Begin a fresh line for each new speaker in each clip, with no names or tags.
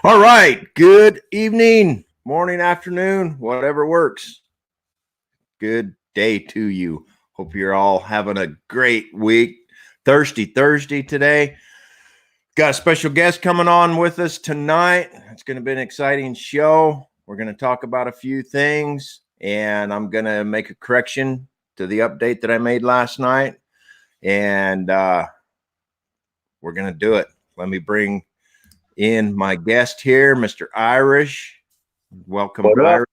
All right. Good evening, morning, afternoon, whatever works. Good day to you. Hope you're all having a great week. Thirsty Thursday today. Got a special guest coming on with us tonight. It's going to be an exciting show. We're going to talk about a few things, and I'm going to make a correction to the update that I made last night. And we're going to do it. Let me bring in my guest here, Mr. Irish. Welcome, Irish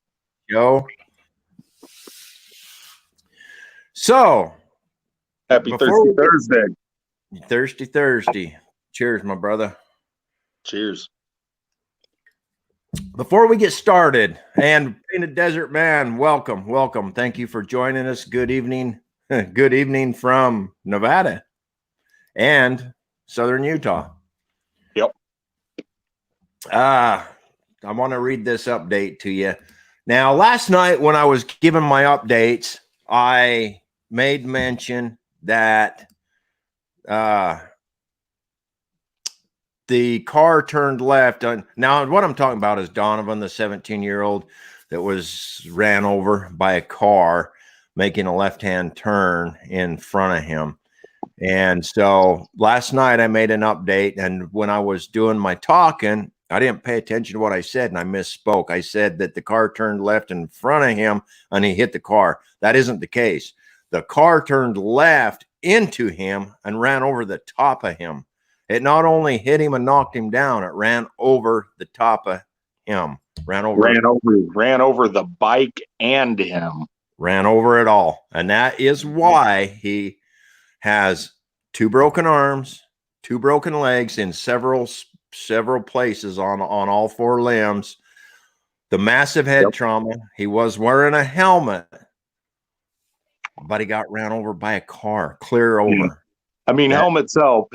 Joe. So,
happy Thirsty Thursday.
Thirsty Thursday. Cheers, my brother.
Cheers.
Before we get started, and Painted Desert Man, welcome. Thank you for joining us. Good evening. Good evening from Nevada and Southern Utah.
Yep.
I want to read this update to you. Now, last night when I was giving my updates, I made mention that the car turned left. Now, what I'm talking about is Donovin, the 17-year-old that was ran over by a car making a left-hand turn in front of him. And so last night I made an update, and when I was doing my talking, I didn't pay attention to what I said, and I misspoke. I said that the car turned left in front of him, and he hit the car. That isn't the case. The car turned left into him and ran over the top of him. It not only hit him and knocked him down, it ran over the top of him. Ran over
the bike and him.
Ran over it all. And that is why he has 2 broken arms, 2 broken legs in several places on all 4 limbs. The massive head trauma. He was wearing a helmet, but he got ran over by a car, clear over.
I mean, helmets help,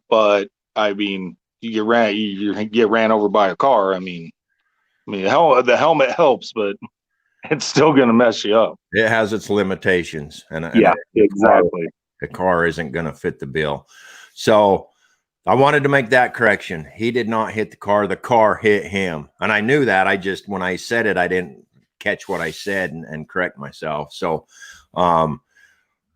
but I mean, you get ran over by a car. I mean, the helmet helps, but it's still going to mess you up.
It has its limitations, and
exactly.
The car isn't going to fit the bill. So I wanted to make that correction. He did not hit the car. The car hit him, and I knew that. When I said it, I didn't catch what I said and correct myself. So,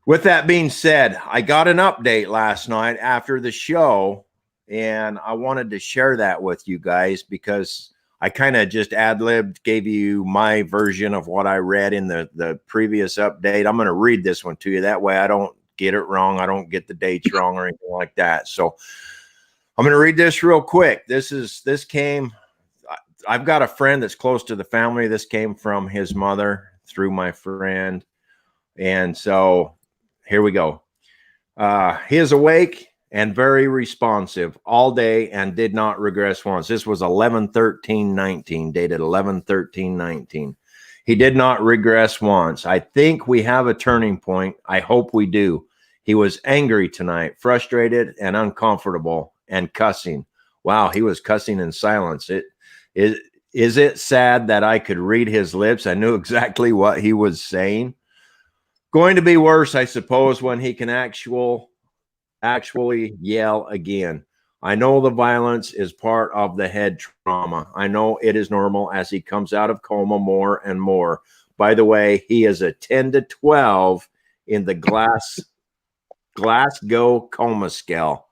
with that being said, I got an update last night after the show, and I wanted to share that with you guys because I kind of just ad-libbed, gave you my version of what I read in the previous update. I'm going to read this one to you. That way I don't get it wrong. I don't get the dates wrong or anything like that. So I'm going to read this real quick. I've got a friend that's close to the family. This came from his mother through my friend. And so here we go. He is awake and very responsive all day and did not regress once. This was 11/13/19, dated 11/13/19. He did not regress once. I think we have a turning point. I hope we do. He was angry tonight, frustrated and uncomfortable, and cussing. Wow, he was cussing in silence. Is it sad that I could read his lips? I knew exactly what he was saying. Going to be worse, I suppose, when he can actually yell again. I know the violence is part of the head trauma. I know it is normal as he comes out of coma more and more. By the way, he is a 10 to 12 in the Glasgow coma scale.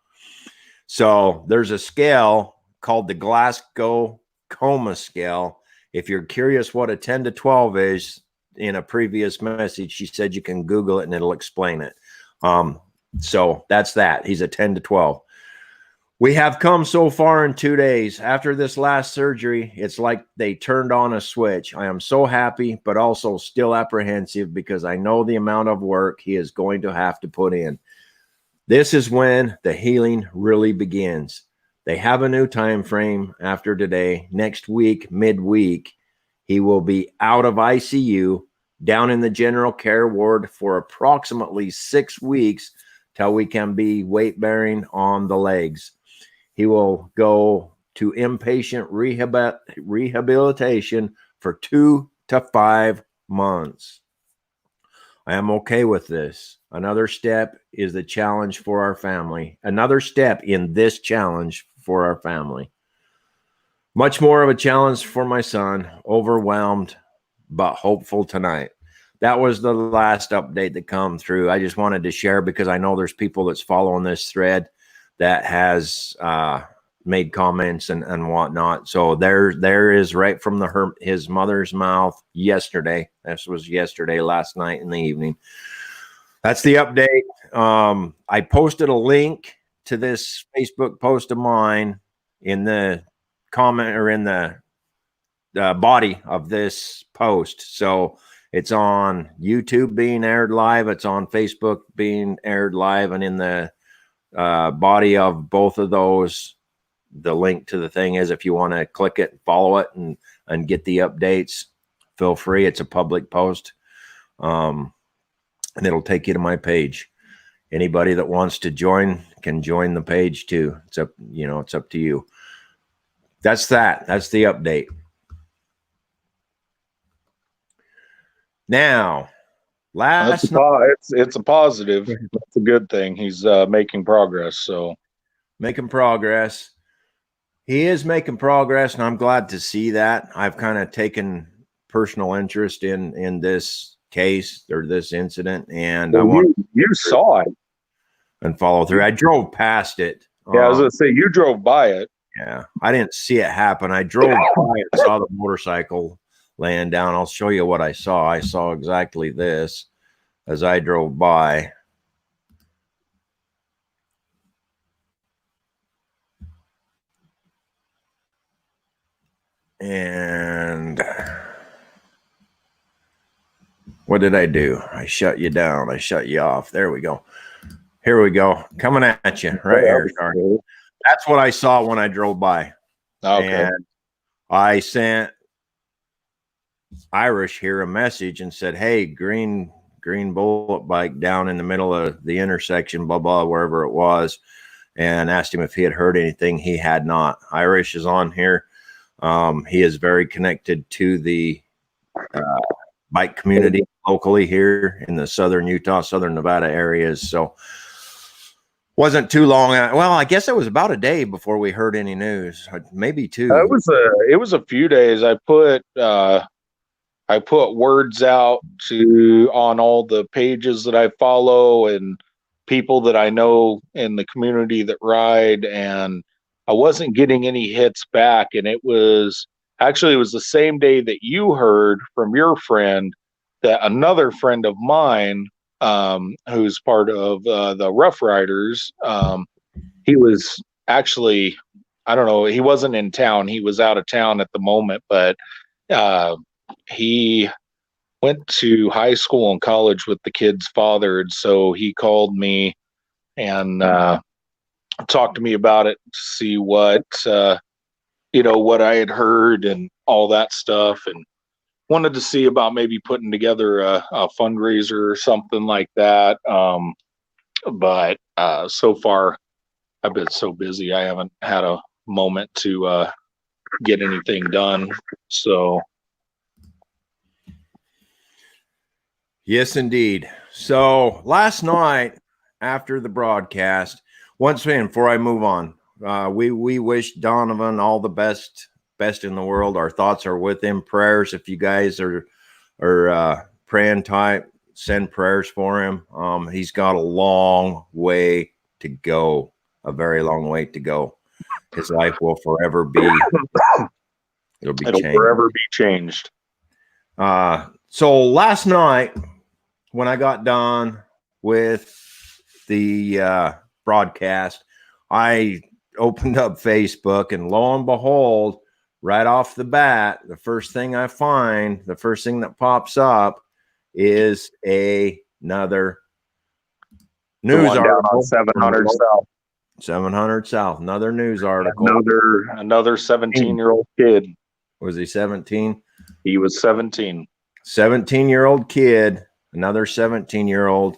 So there's a scale called the Glasgow coma scale. If you're curious what a 10 to 12 is, in a previous message, she said you can Google it and it'll explain it. So that's that. He's a 10 to 12. We have come so far in 2 days. After this last surgery, it's like they turned on a switch. I am so happy, but also still apprehensive because I know the amount of work he is going to have to put in. This is when the healing really begins. They have a new time frame after today. Next week, midweek, he will be out of ICU, down in the general care ward for approximately 6 weeks till we can be weight-bearing on the legs. He will go to inpatient rehabilitation for 2 to 5 months. I am okay with this. Another step is the challenge for our family. Another step in this challenge for our family. Much more of a challenge for my son. Overwhelmed, but hopeful tonight. That was the last update that come through. I just wanted to share because I know there's people that's following this thread that has made comments and whatnot. So there is right from his mother's mouth yesterday. This was yesterday, last night in the evening. That's the update. I posted a link to this Facebook post of mine in the comment or in the body of this post. So it's on YouTube being aired live. It's on Facebook being aired live. And in the body of both of those, the link to the thing is if you want to click it, follow it, and get the updates, feel free. It's a public post. And it'll take you to my page. Anybody that wants to join can join the page too. It's up, it's up to you. That's that. That's the update. Now,
it's a positive. That's a good thing. He's making progress. So
making progress. He is making progress, and I'm glad to see that. I've kind of taken personal interest in this case or this incident, and I want
you saw it
and follow through. I drove past it.
Yeah, I was gonna say you drove by it.
Yeah, I didn't see it happen. I drove by and saw the motorcycle laying down. I'll show you what I saw. I saw exactly this as I drove by. And what did I do? I shut you down. I shut you off. There we go. Here we go. Coming at you right here. Sorry. That's what I saw when I drove by.
Okay.
And I sent Irish here a message and said, hey, green bullet bike down in the middle of the intersection, blah, blah, wherever it was, and asked him if he had heard anything. He had not. Irish is on here. He is very connected to the bike community locally here in the southern Utah, southern Nevada areas. So wasn't too long. Well, I guess it was about a day before we heard any news, maybe two.
It was a few days. I put words out on all the pages that I follow and people that I know in the community that ride, and I wasn't getting any hits back. And it was the same day that you heard from your friend that another friend of mine, who's part of the Rough Riders, he was actually, I don't know, he wasn't in town. He was out of town at the moment, but he went to high school and college with the kid's father. And so he called me and talked to me about it to see what I had heard and all that stuff, and wanted to see about maybe putting together a fundraiser or something like that. But so far I've been so busy, I haven't had a moment to get anything done. So
yes, indeed. So last night after the broadcast, once again, before I move on, we wish Donovan all the best in the world. Our thoughts are with him. Prayers, if you guys are praying type, send prayers for him. He's got a long way to go, a very long way to go. His life will forever be it'll
forever be changed.
So last night when I got done with the broadcast, I opened up Facebook, and lo and behold, right off the bat, the first thing that pops up is another news article
on 700 South.
700 South, another news article.
Another 17-year-old kid.
Was he 17?
He was 17.
17-year-old kid, another 17-year-old.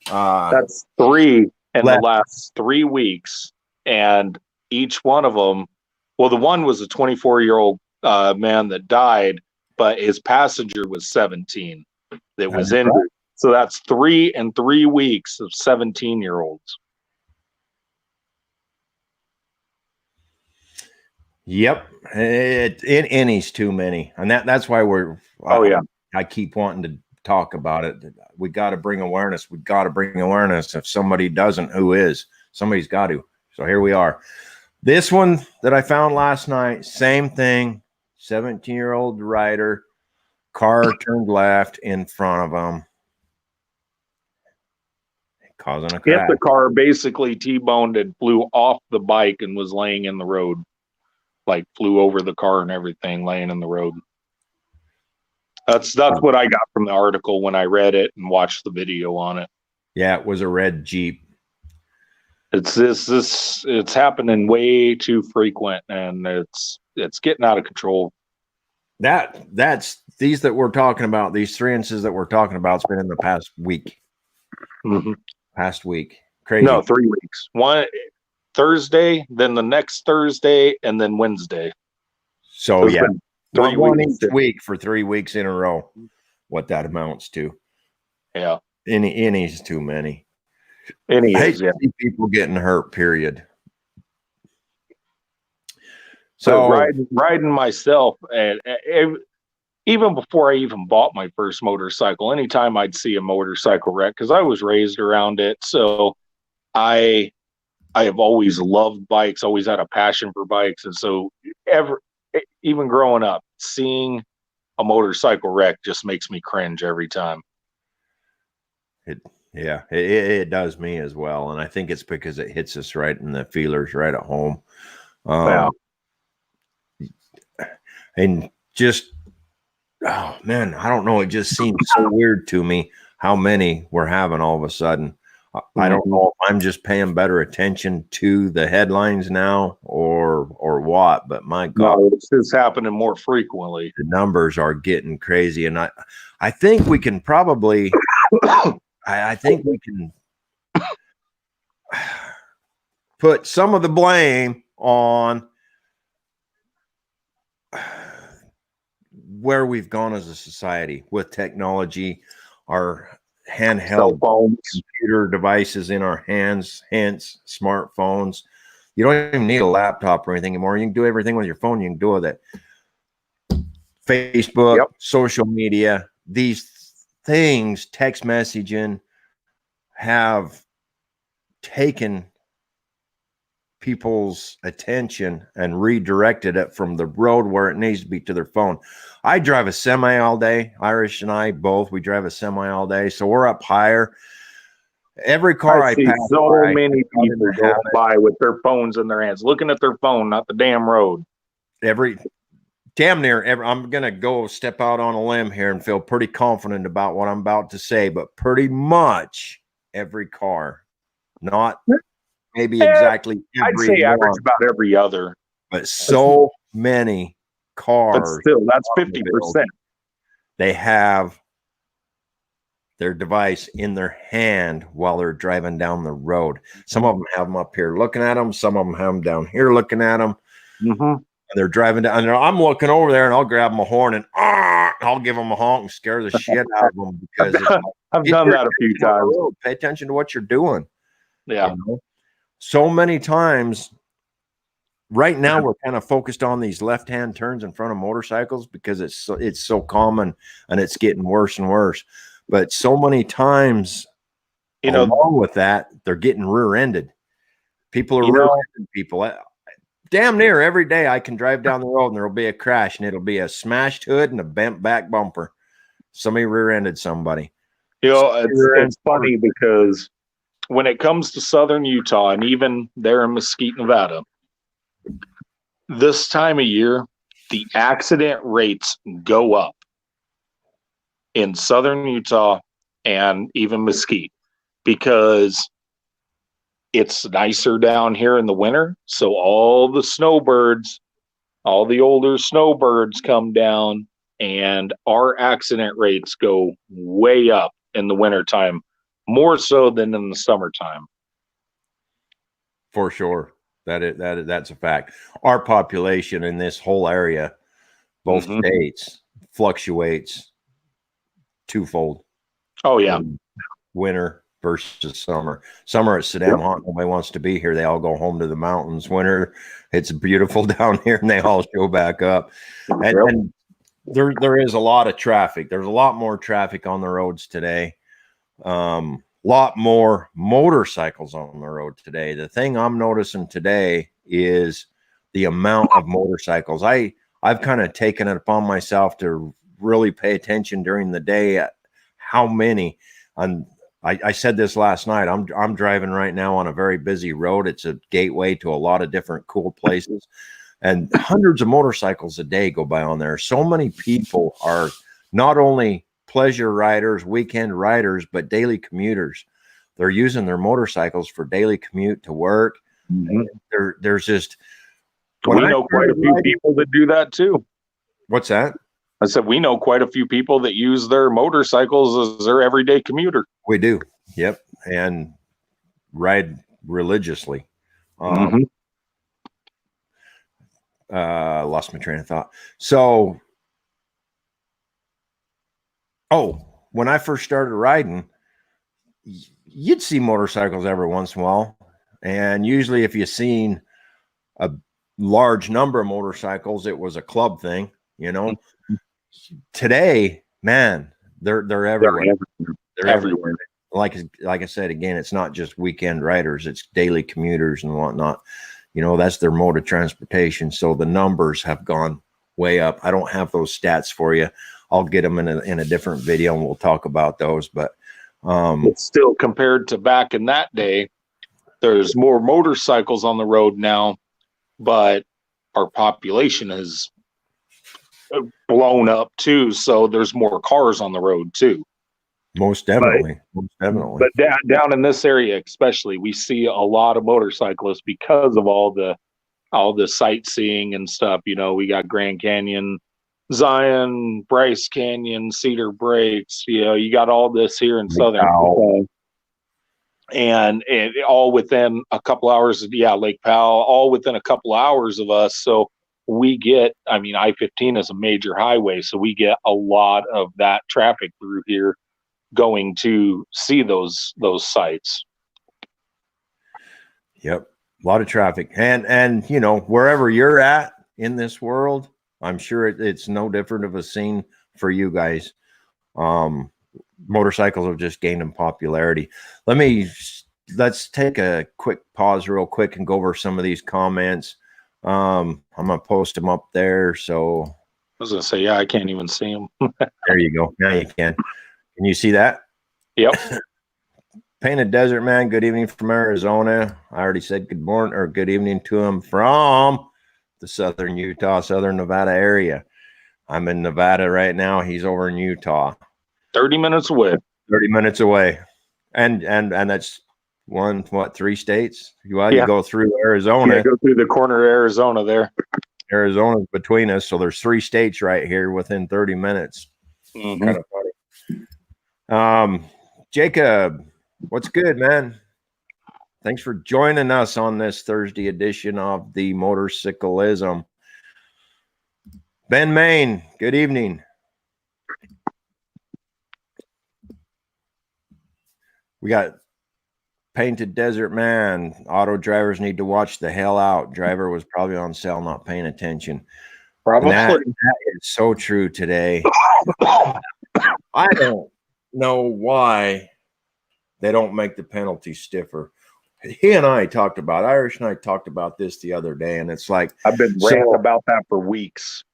That's three in the last 3 weeks. And each one of them, well, the one was a 24-year-old man that died, but his passenger was 17 that was injured. Right. So that's 3 in 3 weeks of 17-year-olds.
Yep. Any's too many. And that's why
Oh yeah.
I keep wanting to talk about it. We got to bring awareness. We got to bring awareness. If somebody doesn't, who is? Somebody's got to. So here we are. This one that I found last night, same thing. 17-year-old rider, car turned left in front of him, causing a
Hit
crash.
the car, basically T-boned and flew off the bike and was laying in the road. Like flew over the car and everything, laying in the road. That's what I got from the article when I read it and watched the video on it.
Yeah, it was a red Jeep.
It's happening way too frequent, and it's getting out of control.
That's these that we're talking about, these 3 inches that we're talking about, it's been in the past week.
Mm-hmm.
Past week. Crazy.
No, 3 weeks. One Thursday, then the next Thursday, and then Wednesday.
So yeah,
3
one
weeks.
each week for 3 weeks in a row. What that amounts to.
Yeah.
Any's too many.
Any
I hate
is,
to
yeah.
see people getting hurt, period. So
riding myself, and even before I even bought my first motorcycle, anytime I'd see a motorcycle wreck, because I was raised around it, so I have always loved bikes, always had a passion for bikes, and so even growing up, seeing a motorcycle wreck just makes me cringe every time.
it does me as well, and I think it's because it hits us right in the feelers, right at home.
Yeah.
And just, oh man, I don't know. It just seems so weird to me how many we're having all of a sudden. I don't know if I'm just paying better attention to the headlines now or what, but my God,
no, it's just happening more frequently.
the numbers are getting crazy. And I think we can probably, I think we can put some of the blame on where we've gone as a society with technology, our handheld computer devices in our hands, hence smartphones. You don't even need a laptop or anything anymore. You can do everything with your phone. You can do with it. Facebook, social media, these things, text messaging, have taken people's attention and redirected it from the road where it needs to be to their phone. I drive a semi all day. Irish and I both, we drive a semi all day. So we're up higher. Every car I
see
pass
so
by,
many people go by with their phones in their hands, looking at their phone, not the damn road.
Damn near every, I'm going to go step out on a limb here and feel pretty confident about what I'm about to say, but pretty much every car, not maybe exactly every
I'd say
one,
average about every other.
but so many cars.
But still, that's 50%.
They have their device in their hand while they're driving down the road. Some of them have them up here looking at them. Some of them have them down here looking at them. And they're driving down. And I'm looking over there, and I'll grab them a horn and I'll give them a honk and scare the shit out of them because
I've done that a few times.
Pay attention to what you're doing.
Yeah.
You know? So many times right now we're kind of focused on these left-hand turns in front of motorcycles because it's so common and it's getting worse and worse. But so many times, along with that, they're getting rear-ended. People are rear-ending people. Damn near every day I can drive down the road and there'll be a crash and it'll be a smashed hood and a bent back bumper. Somebody rear-ended somebody.
It's funny because when it comes to southern Utah and even there in Mesquite, Nevada, this time of year, the accident rates go up in southern Utah and even Mesquite because it's nicer down here in the winter. So all the snowbirds, all the older snowbirds come down and our accident rates go way up in the wintertime, more so than in the summertime.
For sure. That's a fact. Our population in this whole area, both states, fluctuates twofold.
Oh yeah.
Winter versus summer. Summer it's Saddam hot. Nobody wants to be here. They all go home to the mountains. Winter, it's beautiful down here, and they all show back up. And there is a lot of traffic. There's a lot more traffic on the roads today. Lot more motorcycles on the road today. The thing I'm noticing today is the amount of motorcycles. I've kind of taken it upon myself to really pay attention during the day at how many. And I said this last night. I'm driving right now on a very busy road. It's a gateway to a lot of different cool places, and hundreds of motorcycles a day go by on there. So many people are not only pleasure riders, weekend riders, but daily commuters. They're using their motorcycles for daily commute to work. There's just,
we know quite a few people that do that too.
What's that?
I said, we know quite a few people that use their motorcycles as their everyday commuter.
We do. Yep. And ride religiously. Lost my train of thought. So, when I first started riding, you'd see motorcycles every once in a while. And usually if you seen a large number of motorcycles, it was a club thing, you know. Today, man, they're everywhere. They're everywhere. Like I said, again, it's not just weekend riders, it's daily commuters and whatnot. You know, that's their mode of transportation. So the numbers have gone way up. I don't have those stats for you. I'll get them in a different video and we'll talk about those. But
it's still, compared to back in that day, there's more motorcycles on the road now, but our population has blown up too. So there's more cars on the road too.
Most definitely.
But down in this area, especially, we see a lot of motorcyclists because of all the sightseeing and stuff. You know, we got Grand Canyon, Zion, Bryce Canyon, Cedar Breaks. You know, you got all this here in Southern California, and it all within a couple hours. Lake Powell, all within a couple hours of us. So we get, I mean, I-15 is a major highway, so we get a lot of that traffic through here going to see those sites.
Yep. A lot of traffic. And you know, wherever you're at in this world, I'm sure it's no different of a scene for you guys. Motorcycles have just gained in popularity. Let's take a quick pause real quick and go over some of these comments. I'm gonna post them up there. So
I was gonna say, I can't even see them.
There you go. Now you can. Can you see that?
Yep.
Painted Desert Man, good evening from Arizona. I already said good morning or good evening to him from the southern Utah, southern Nevada area. I'm in Nevada right now. He's over in Utah.
30 minutes away.
30 minutes away. And that's 3 states? You go through Arizona.
Yeah, go through the corner of Arizona there.
Arizona's between us, so there's 3 states right here within 30 minutes. Kind of funny. Jacob, what's good, man? Thanks for joining us on this Thursday edition of the Motorcyclism. Ben Main, good evening. We got Painted Desert Man. Auto drivers need to watch the hell out. Driver was probably on sale, not paying attention.
Probably.
That is so true today. I don't know why they don't make the penalty stiffer. Irish and I talked about this the other day, and it's like,
I've been ranting about that for weeks.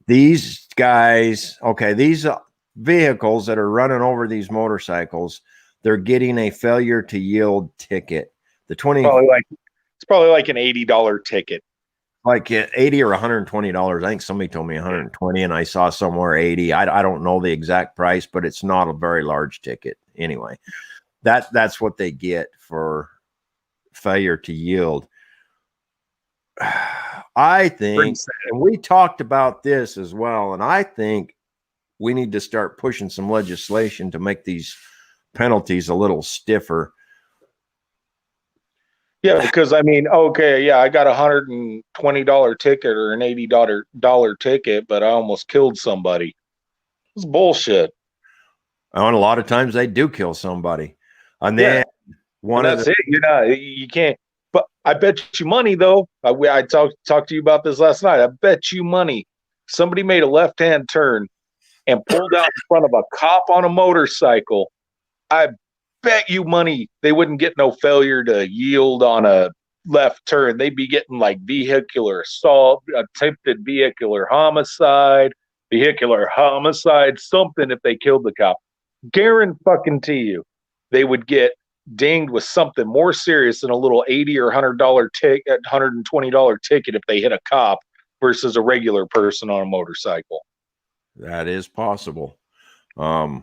These guys, these vehicles that are running over these motorcycles, they're getting a failure to yield ticket. It's
probably like an $80 ticket.
Like $80 or $120. I think somebody told me 120, and I saw somewhere 80. I don't know the exact price, but it's not a very large ticket. Anyway, that's what they get for failure to yield. I think, and we talked about this as well, and I think we need to start pushing some legislation to make these penalties a little stiffer.
Yeah, because I mean, I got $120 ticket or an $80 ticket, but I almost killed somebody. It's bullshit.
And a lot of times they do kill somebody. And
Yeah.
then one
And
of
that's
the
it. You can't. But I bet you money, though. I talked to you about this last night. I bet you money. Somebody made a left-hand turn and pulled out in front of a cop on a motorcycle. I bet you money they wouldn't get no failure to yield on a left turn. They'd be getting like vehicular assault, attempted vehicular homicide, something if they killed the cop. Guarantee you, they would get dinged with something more serious than a little $80 or $100 ticket, $120 ticket if they hit a cop versus a regular person on a motorcycle.
that is possible. I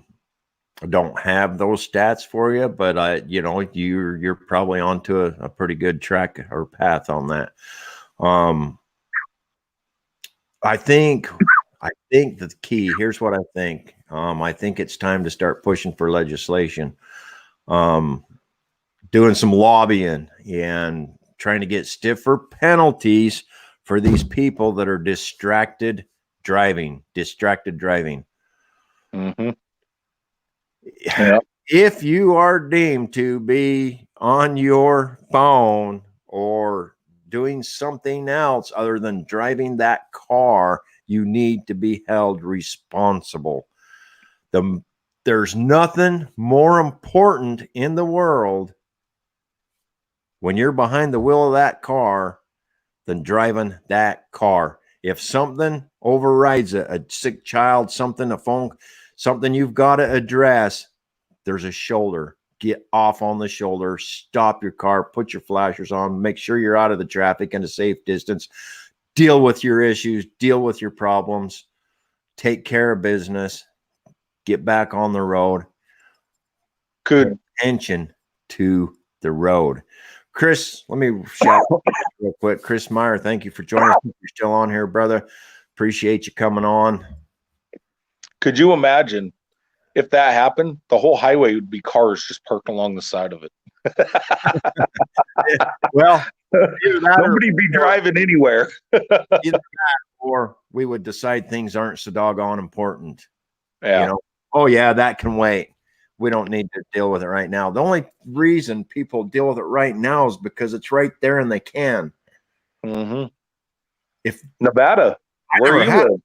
don't have those stats for you, but you're probably onto a pretty good track or path on that. I think the key, here's what I think. I think it's time to start pushing for legislation, doing some lobbying and trying to get stiffer penalties for these people that are distracted driving.
Mm-hmm. Yeah.
If you are deemed to be on your phone or doing something else other than driving that car, you need to be held responsible. There's nothing more important in the world when you're behind the wheel of that car than driving that car. If something overrides a sick child, a phone, something you've got to address, there's a shoulder. Get off on the shoulder, stop your car, put your flashers on, make sure you're out of the traffic in a safe distance, deal with your issues, deal with your problems, take care of business, get back on the road.
Good.
Attention to the road. Chris, let me shout out real quick. Chris Meyer, thank you for joining us. You're still on here, brother. Appreciate you coming on.
Could you imagine if that happened? The whole highway would be cars just parked along the side of it.
Well,
nobody'd be driving anywhere.
Either that or we would decide things aren't so doggone important.
Yeah.
Oh yeah, that can wait. We don't need to deal with it right now. The only reason people deal with it right now is because it's right there and they can.
Mm-hmm.
If
Nevada, where you live,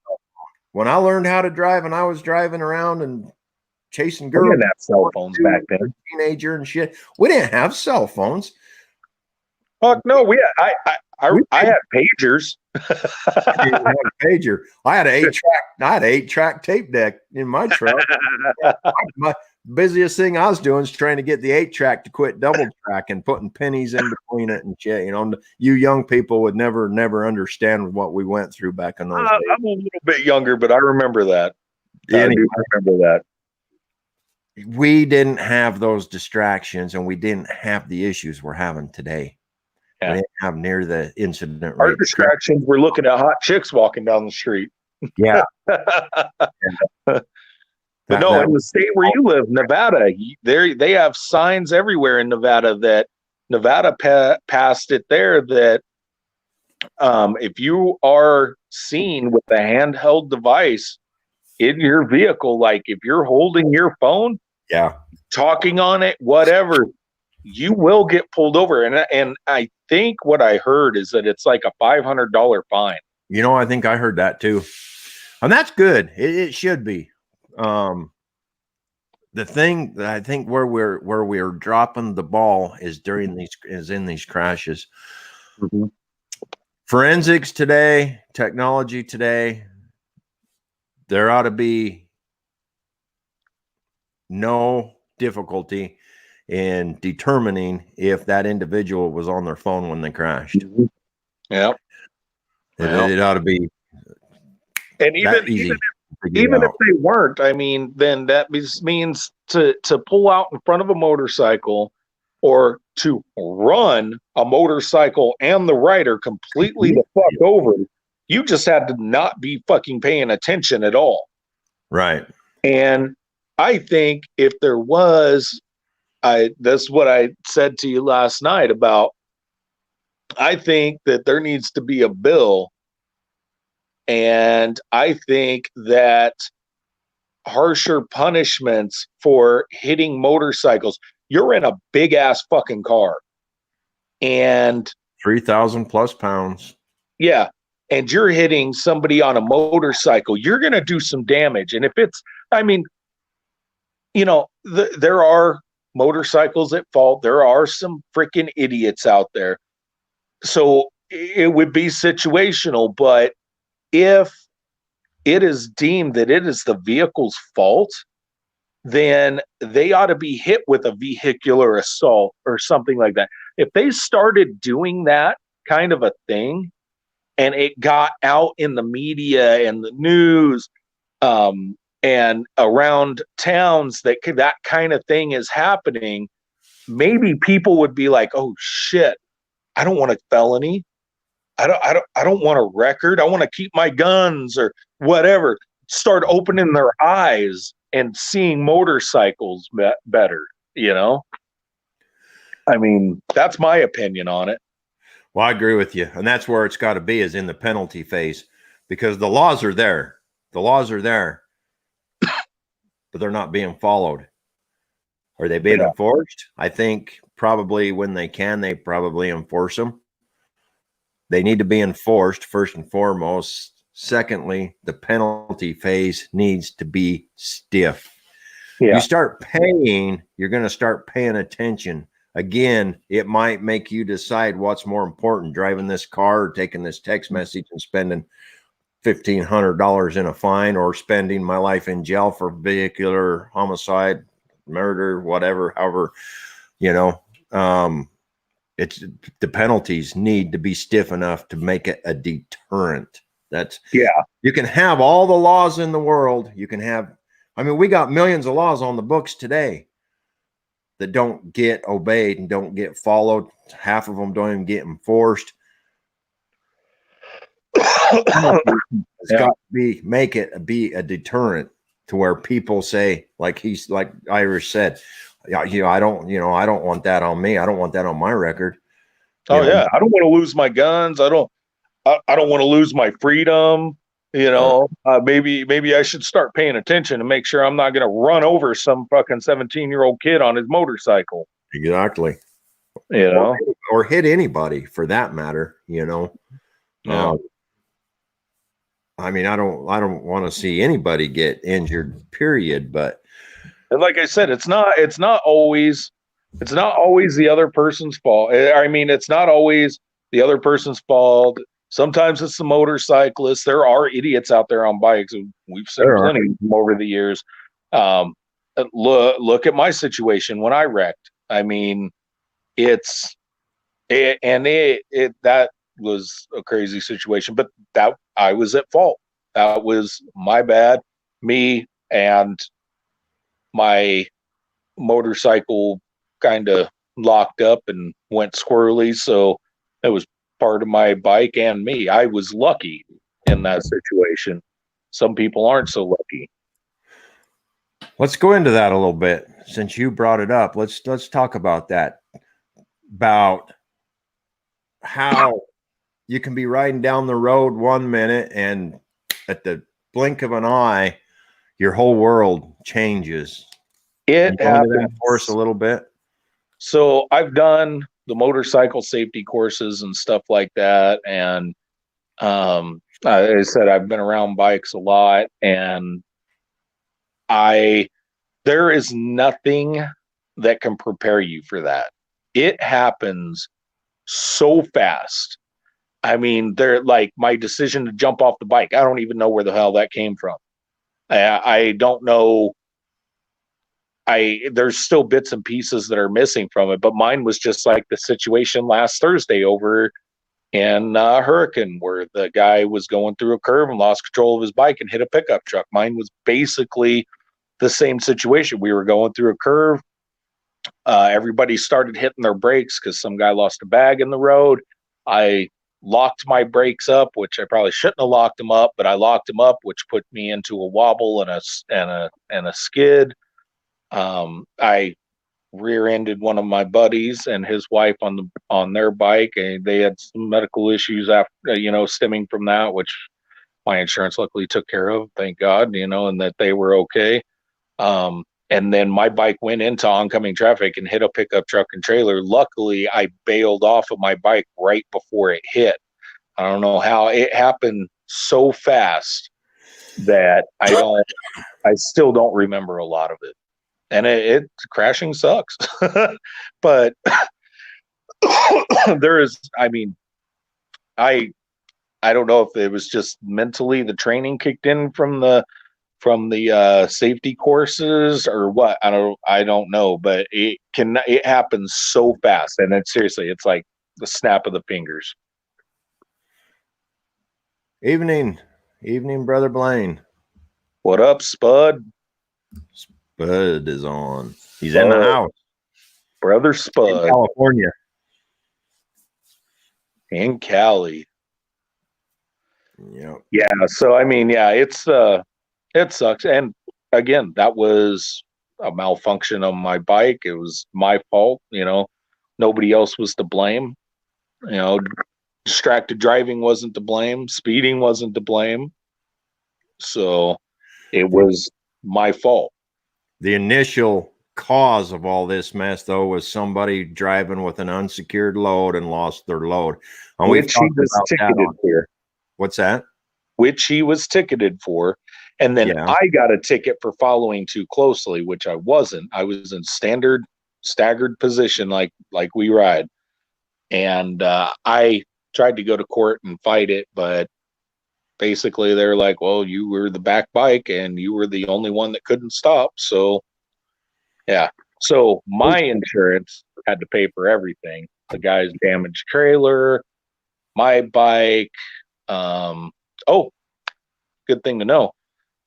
when I learned how to drive and I was driving around and chasing
we
girls,
didn't have cell phones back then.
Teenager and shit. We didn't have cell phones.
Fuck no, I had pagers.
I didn't have a pager. I had an 8-track tape deck in my truck. My busiest thing I was doing is trying to get the 8-track to quit double track and putting pennies in between it and shit. You young people would never understand what we went through back in those days.
I'm a little bit younger, but I remember that.
Anyway,
I do remember that.
We didn't have those distractions and we didn't have the issues we're having today. Yeah. We didn't have near the incident rate.
Our distractions were looking at hot chicks walking down the street.
Yeah.
But no, in the state where you live, Nevada, they have signs everywhere in Nevada that Nevada passed it there that if you are seen with a handheld device in your vehicle, like if you're holding your phone, talking on it, whatever, you will get pulled over. And I think what I heard is that it's like a $500 fine.
I think I heard that too. And that's good. It should be. The thing that I think where we're dropping the ball is in these crashes.
Mm-hmm.
Forensics today, technology today, there ought to be no difficulty in determining if that individual was on their phone when they crashed.
Mm-hmm. Yeah.
It ought to be.
And even if they weren't, I mean, then that means to pull out in front of a motorcycle or to run a motorcycle and the rider completely the fuck over, you just had to not be fucking paying attention at all.
Right.
And I think if there was, that's what I said to you last night about, I think that there needs to be a bill. And I think that harsher punishments for hitting motorcycles. you're in a big ass fucking car, and
3,000 plus pounds.
yeah, and you're hitting somebody on a motorcycle, you're going to do some damage. And if it's, I mean, there are motorcycles at fault. There are some freaking idiots out there. So it would be situational, but if it is deemed that it is the vehicle's fault, then they ought to be hit with a vehicular assault or something like that. If they started doing that kind of a thing and it got out in the media and the news, and around towns that kind of thing is happening, maybe people would be like, oh shit, I don't want a felony. I don't want a record. I want to keep my guns or whatever. Start opening their eyes and seeing motorcycles better, I mean, that's my opinion on it.
Well, I agree with you. And that's where it's got to be, is in the penalty phase, because the laws are there. The laws are there, but they're not being followed. Are they being enforced? I think probably when they can, they probably enforce them. They need to be enforced first and foremost. Secondly, the penalty phase needs to be stiff. You start paying, you're going to start paying attention. Again, it might make you decide what's more important, driving this car or taking this text message and spending $1,500 in a fine, or spending my life in jail for vehicular homicide, murder, whatever, however, it's the penalties need to be stiff enough to make it a deterrent. You can have all the laws in the world. You can have, we got millions of laws on the books today that don't get obeyed and don't get followed. Half of them don't even get enforced. It's got to be a deterrent to where people say, like Irish said, I don't want that on me. I don't want that on my record.
I don't want to lose my guns. I don't want to lose my freedom. Maybe I should start paying attention and make sure I'm not going to run over some fucking 17-year-old kid on his motorcycle.
Exactly. Or hit anybody for that matter. I don't want to see anybody get injured, period. But
and like I said, it's not always the other person's fault. It's not always the other person's fault. Sometimes it's the motorcyclist. There are idiots out there on bikes. We've seen plenty of them over the years. Look at my situation when I wrecked. That was a crazy situation, but that I was at fault. That was my bad. Me and my motorcycle kind of locked up and went squirrely. So it was part of my bike and me. I was lucky in that situation. Some people aren't so lucky.
Let's go into that a little bit. Since you brought it up, let's talk about that. About how you can be riding down the road 1 minute and at the blink of an eye, your whole world changes.
It happens
for us a little bit.
So I've done the motorcycle safety courses and stuff like that. And I said, I've been around bikes a lot, and there is nothing that can prepare you for that. It happens so fast. They're like, my decision to jump off the bike, I don't even know where the hell that came from. I don't know. There's still bits and pieces that are missing from it, but mine was just like the situation last Thursday over in Hurricane, where the guy was going through a curve and lost control of his bike and hit a pickup truck. Mine was basically the same situation. We were going through a curve. Everybody started hitting their brakes because some guy lost a bag in the road. I locked my brakes up, which I probably shouldn't have locked them up, but I locked them up, which put me into a wobble and a skid. I rear-ended one of my buddies and his wife on their bike, and they had some medical issues after, stemming from that, which my insurance luckily took care of, thank God, and that they were okay. And then my bike went into oncoming traffic and hit a pickup truck and trailer. Luckily, I bailed off of my bike right before it hit. I don't know how it happened so fast that I still don't remember a lot of it. And it crashing sucks. But there is, I mean, I don't know if it was just mentally the training kicked in from the safety courses or what. I don't know, but it happens so fast, and it's like the snap of the fingers.
Evening, brother Blaine.
What up, Spud?
Spud is on. He's in the house.
Brother Spud.
In California.
In Cali.
Yep.
Yeah. So, I mean, yeah, it sucks. And again, that was a malfunction on my bike. It was my fault. Nobody else was to blame. Distracted driving wasn't to blame. Speeding wasn't to blame. So it was my fault.
The initial cause of all this mess, though, was somebody driving with an unsecured load and lost their load. And
which he was ticketed for.
What's that?
Which he was ticketed for. And then I got a ticket for following too closely, which I wasn't. I was in staggered position like we ride. And I tried to go to court and fight it, but basically they're like, well, you were the back bike and you were the only one that couldn't stop. So, yeah. So my insurance had to pay for everything. The guy's damaged trailer, my bike. Good thing to know.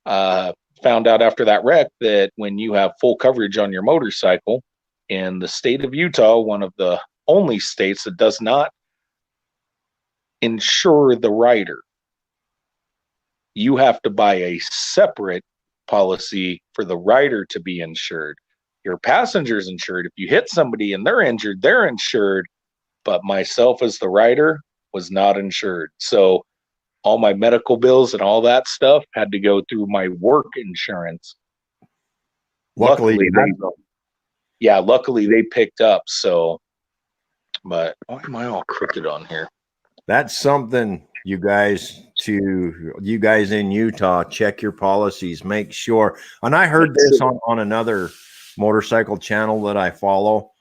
Found out after that wreck that when you have full coverage on your motorcycle in the state of Utah, one of the only states that does not insure the rider, you have to buy a separate policy for the rider to be insured. Your passenger's insured. If you hit somebody and they're injured, they're insured. But myself as the rider was not insured. So all my medical bills and all that stuff had to go through my work insurance. Luckily they picked up. So, but why am I all crooked on here?
That's something you guys in Utah, check your policies, make sure. And I heard this on another motorcycle channel that I follow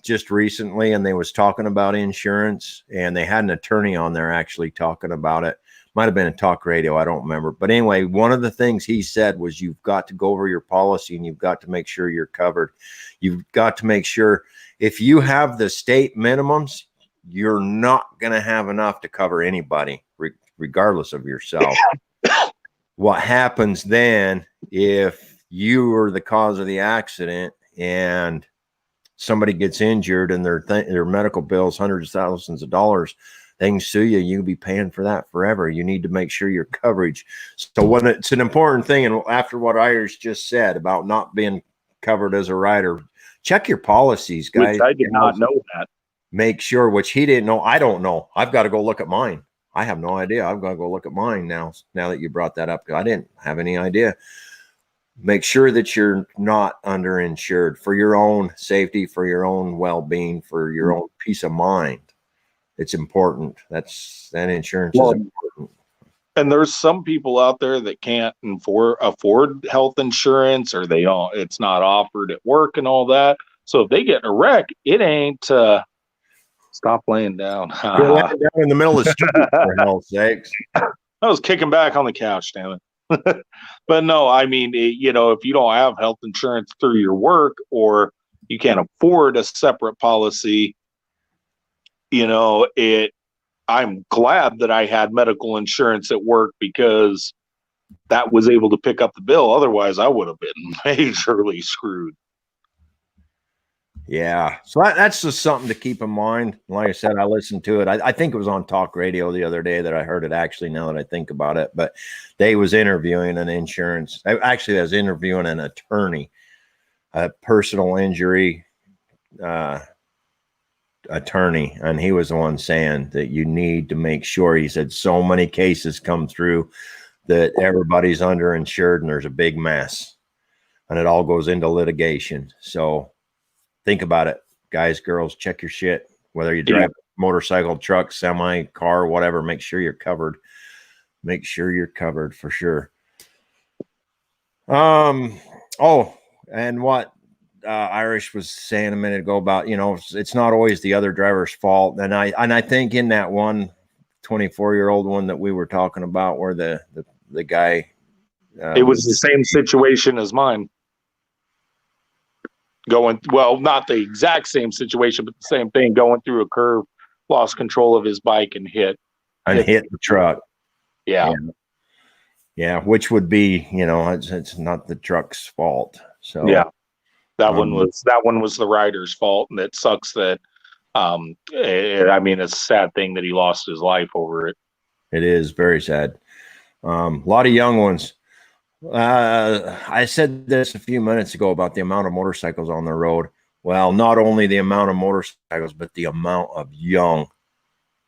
just recently, and they was talking about insurance, and they had an attorney on there actually talking about it. Might have been a talk radio, I don't remember. But anyway, one of the things he said was you've got to go over your policy and you've got to make sure you're covered. You've got to make sure if you have the state minimums, you're not going to have enough to cover anybody, regardless of yourself. What happens then if you are the cause of the accident and somebody gets injured and their medical bills, hundreds of thousands of dollars, they can sue you. You'll be paying for that forever. You need to make sure your coverage. So when it's an important thing, and after what Irish just said about not being covered as a rider, check your policies, guys.
Which I did not know that.
Make sure, which he didn't know. I don't know. I've got to go look at mine. I have no idea. I've got to go look at mine now that you brought that up. I didn't have any idea. Make sure that you're not underinsured for your own safety, for your own well-being, for your own peace of mind. It's important. That insurance is important.
And there's some people out there that can't afford health insurance, or it's not offered at work and all that. So if they get in a wreck, it ain't stop laying down.
You're laying down in the middle of the street, for hell's sakes.
I was kicking back on the couch, damn it. But no, I mean, if you don't have health insurance through your work, or you can't afford a separate policy, I'm glad that I had medical insurance at work, because that was able to pick up the bill. Otherwise, I would have been majorly screwed.
Yeah. So that's just something to keep in mind. Like I said, I listened to it. I think it was on talk radio the other day that I heard it, actually, now that I think about it. But they was interviewing an insurance. Actually, I was interviewing an attorney, a personal injury attorney. And he was the one saying that you need to make sure, he said, so many cases come through that everybody's underinsured and there's a big mess. and it all goes into litigation. So think about it, guys, girls, check your shit. Whether you drive motorcycle, truck, semi, car, whatever, make sure you're covered. Make sure you're covered for sure. Oh, and what Irish was saying a minute ago about, it's not always the other driver's fault. And I think in that one 24-year-old one that we were talking about where the guy,
it was the same situation as mine. Not the exact same situation, but the same thing, going through a curve, lost control of his bike and hit
the truck.
Yeah.
Which would be, it's not the truck's fault. So
yeah, that one was the rider's fault, and it sucks that it's a sad thing that he lost his life over it.
It is very sad. A lot of young ones. I said this a few minutes ago about the amount of motorcycles on the road. Well, not only the amount of motorcycles, but the amount of young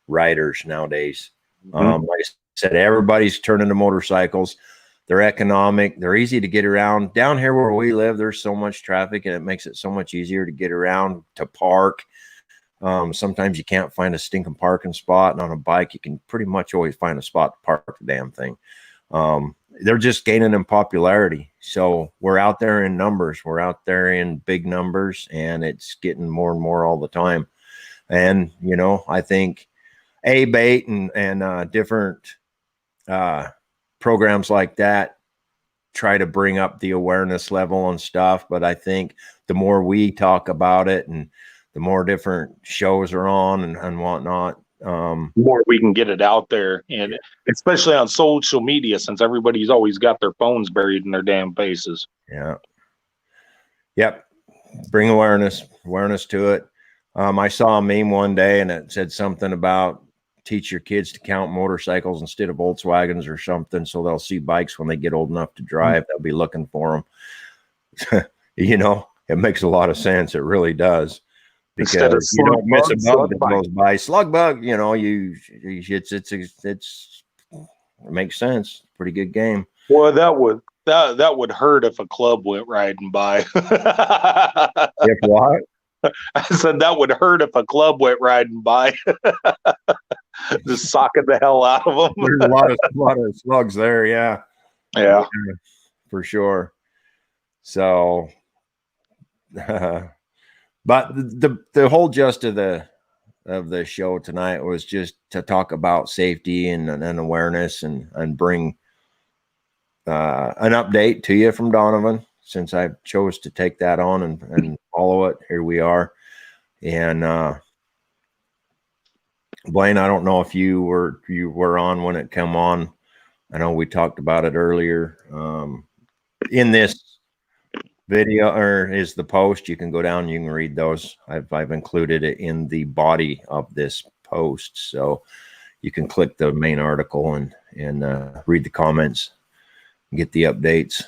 riders nowadays. Like I said, everybody's turning to motorcycles. They're economic. They're easy to get around. Down here where we live, there's so much traffic, and it makes it so much easier to get around, to park. Sometimes you can't find a stinking parking spot, and on a bike, you can pretty much always find a spot to park the damn thing. They're just gaining in popularity. So we're out there in numbers. We're out there in big numbers, and it's getting more and more all the time. And, I think A-Bait and different programs like that try to bring up the awareness level and stuff. But I think the more we talk about it and the more different shows are on and whatnot,
more we can get it out there, and especially on social media, since everybody's always got their phones buried in their damn faces.
Yep. Bring awareness to it. I saw a meme one day, and it said something about teach your kids to count motorcycles instead of Volkswagens or something, so they'll see bikes when they get old enough to drive. They'll be looking for them. It makes a lot of sense. It really does. Because you don't miss a bug that goes by. Slug bug, it makes sense. Pretty good game.
Well, that would hurt if a club went riding by.
If what?
I said that would hurt if a club went riding by. Just socking the hell out of them.
There's a lot of slugs there, yeah.
Yeah,
for sure. So but the whole gist of the show tonight was just to talk about safety and awareness and bring an update to you from Donovan, since I chose to take that on and follow it. Here we are. And Blaine, I don't know if you were on when it came on. I know we talked about it earlier. In this video, or is the post, you can go down, you can read those. I've included it in the body of this post, so you can click the main article and read the comments and get the updates.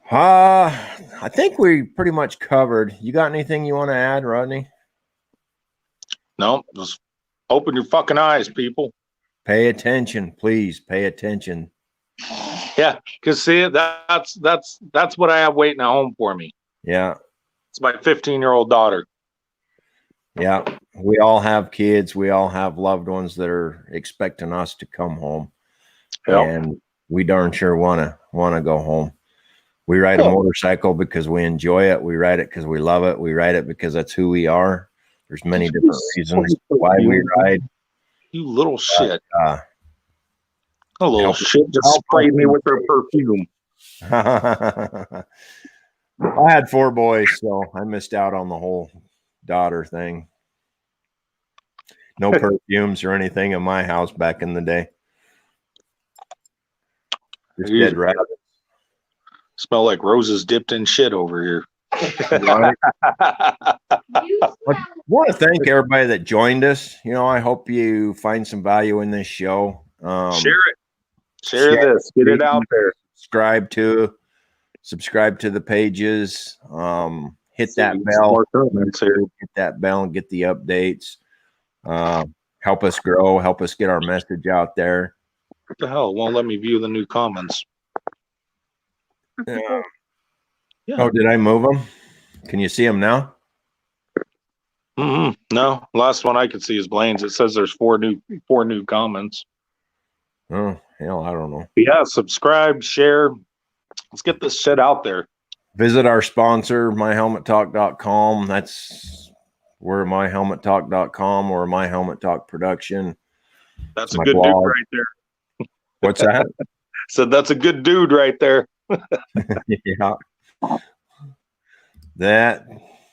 I think we pretty much covered. You got anything you want to add, Rodney?
No, just open your fucking eyes, people.
Pay attention, please. Pay attention.
Yeah, because see, that's what I have waiting at home for me.
Yeah.
It's my 15-year-old daughter.
Yeah. We all have kids. We all have loved ones that are expecting us to come home. Yep. And we darn sure want to go home. We ride a motorcycle because we enjoy it. We ride it because we love it. We ride it because that's who we are. There's many different reasons why we ride.
You little shit. A little shit just sprayed me with her perfume.
I had 4 boys, so I missed out on the whole daughter thing. No perfumes or anything in my house back in the day. Just dead rabbits.
Smell like roses dipped in shit over here.
I want to thank everybody that joined us. I hope you find some value in this show.
Share it. Share this. Get it out there.
Subscribe to the pages. Hit that bell. Hit that bell and get the updates. Help us grow. Help us get our message out there.
What the hell? It won't let me view the new comments.
Yeah.
Yeah.
Oh, did I move them? Can you see them now?
No, last one I could see is Blaine's. It says there's four new comments.
Oh, hell, I don't know.
But yeah, subscribe, share. Let's get this shit out there.
Visit our sponsor, myhelmettalk.com. That's where myhelmettalk.com or My Helmet Talk Production.
That's
It's
a
my
good dude
blog.
right there.
What's that?
So that's a good dude right there.
Yeah.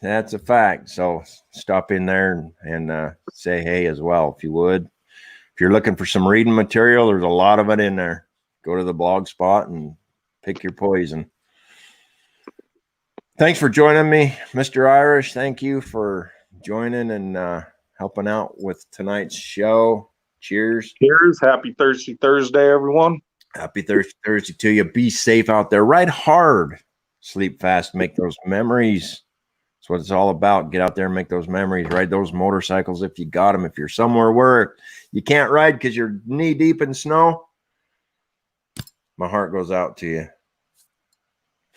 That's a fact. So stop in there and say hey as well, if you would. If you're looking for some reading material, there's a lot of it in there. Go to the blog spot and pick your poison. Thanks for joining me, Mr. Irish. Thank you for joining and helping out with tonight's show. Cheers.
Cheers. Happy Thirsty Thursday, everyone.
Happy Thursday to you. Be safe out there. Ride hard. Sleep fast. Make those memories. That's what it's all about. Get out there and make those memories. Ride those motorcycles if you got them. If you're somewhere where you can't ride because you're knee deep in snow, my heart goes out to you.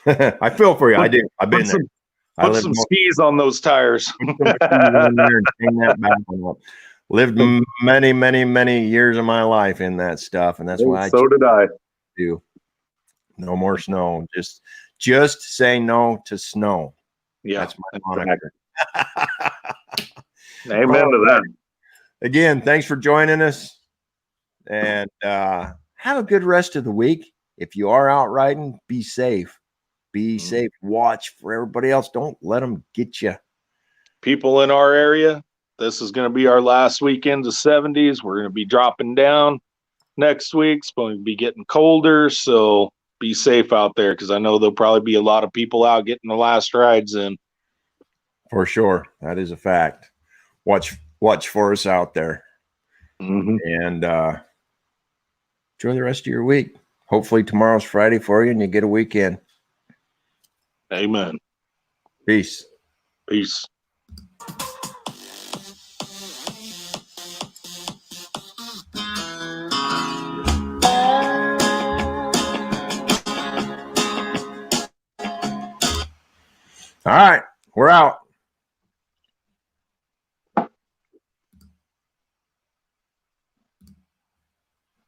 I feel for you. I do. I've been there.
Put some skis on those tires.
Lived many, many, many years of my life in that stuff, and that's why
so did I.
Do no more snow. Just say no to snow.
Yeah,
that's my moniker.
Amen to that.
Again, thanks for joining us, and have a good rest of the week. If you are out riding, be safe. Be safe. Watch for everybody else. Don't let them get you.
People in our area, this is going to be our last weekend of 70s. We're going to be dropping down next week. It's going to be getting colder, so be safe out there because I know there'll probably be a lot of people out getting the last rides in.
For sure. That is a fact. Watch for us out there. And enjoy the rest of your week. Hopefully tomorrow's Friday for you and you get a weekend.
Amen.
Peace.
Peace.
All right, we're out.